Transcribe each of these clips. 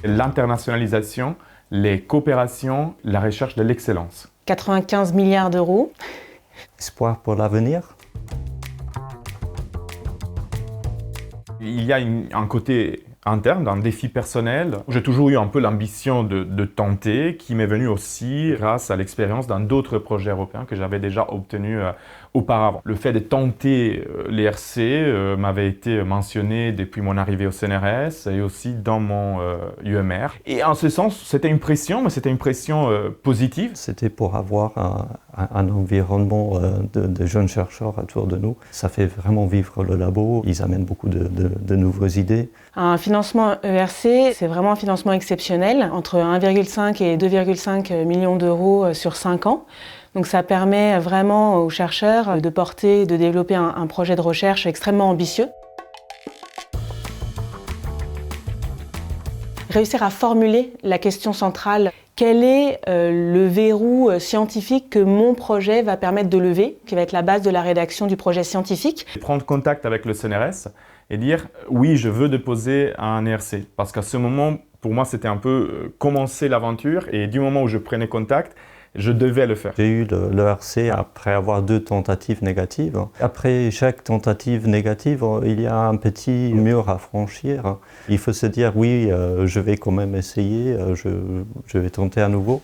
L'internationalisation, les coopérations, la recherche de l'excellence. 95 milliards d'euros. Espoir pour l'avenir. Il y a un côté interne, un défi personnel. J'ai toujours eu un peu l'ambition de tenter, qui m'est venue aussi grâce à l'expérience dans d'autres projets européens que j'avais déjà obtenus auparavant. Le fait de tenter l'ERC m'avait été mentionné depuis mon arrivée au CNRS et aussi dans mon UMR. Et en ce sens, c'était une pression, mais c'était une pression positive. C'était pour avoir un environnement de jeunes chercheurs autour de nous. Ça fait vraiment vivre le labo. Ils amènent beaucoup de nouvelles idées. Un financement ERC, c'est vraiment un financement exceptionnel, entre 1,5 et 2,5 millions d'euros sur 5 ans. Donc ça permet vraiment aux chercheurs de porter, de développer un projet de recherche extrêmement ambitieux. Réussir à formuler la question centrale, quel est le verrou scientifique que mon projet va permettre de lever, qui va être la base de la rédaction du projet scientifique. Prendre contact avec le CNRS et dire oui, je veux déposer un ERC. Parce qu'à ce moment, pour moi, c'était un peu commencer l'aventure et du moment où je prenais contact, je devais le faire. J'ai eu l'ERC après avoir 2 tentatives négatives. Après chaque tentative négative, il y a un petit mur à franchir. Il faut se dire oui, je vais quand même essayer, je vais tenter à nouveau.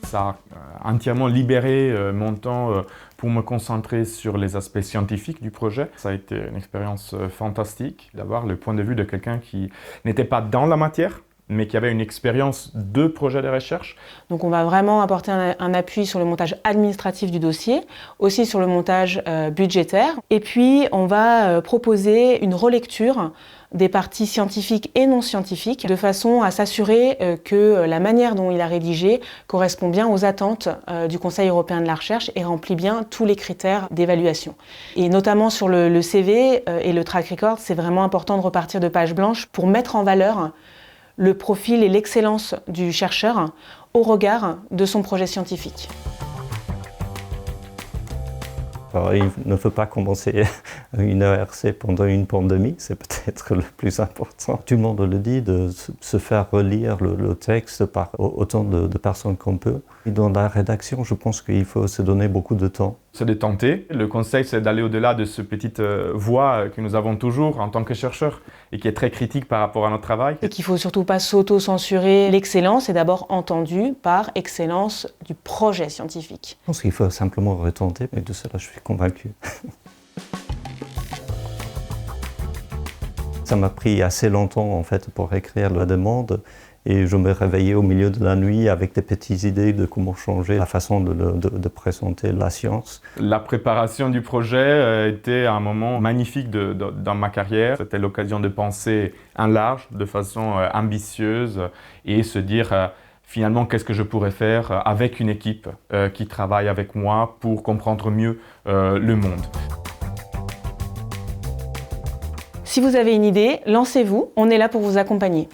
Ça a entièrement libéré mon temps pour me concentrer sur les aspects scientifiques du projet. Ça a été une expérience fantastique d'avoir le point de vue de quelqu'un qui n'était pas dans la matière, mais qui avait une expérience de projet de recherche. Donc on va vraiment apporter un appui sur le montage administratif du dossier, aussi sur le montage budgétaire. Et puis on va proposer une relecture des parties scientifiques et non scientifiques, de façon à s'assurer que la manière dont il a rédigé correspond bien aux attentes du Conseil européen de la recherche et remplit bien tous les critères d'évaluation. Et notamment sur le CV et le track record, c'est vraiment important de repartir de page blanche pour mettre en valeur le profil et l'excellence du chercheur au regard de son projet scientifique. Alors, il ne faut pas commencer une ERC pendant une pandémie, c'est peut-être le plus important. Tout le monde le dit, de se faire relire le texte par autant de personnes qu'on peut. Et dans la rédaction, je pense qu'il faut se donner beaucoup de temps. C'est de tenter. Le conseil, c'est d'aller au-delà de cette petite voix que nous avons toujours en tant que chercheurs et qui est très critique par rapport à notre travail. Et qu'il ne faut surtout pas s'auto-censurer. L'excellence est d'abord entendue par excellence du projet scientifique. Je pense qu'il faut simplement retenter, mais de cela, je suis convaincu. Ça m'a pris assez longtemps en fait pour écrire la demande et je me réveillais au milieu de la nuit avec des petites idées de comment changer la façon de présenter la science. La préparation du projet était un moment magnifique dans ma carrière. C'était l'occasion de penser en large, de façon ambitieuse et se dire finalement qu'est-ce que je pourrais faire avec une équipe qui travaille avec moi pour comprendre mieux le monde. Si vous avez une idée, lancez-vous, on est là pour vous accompagner.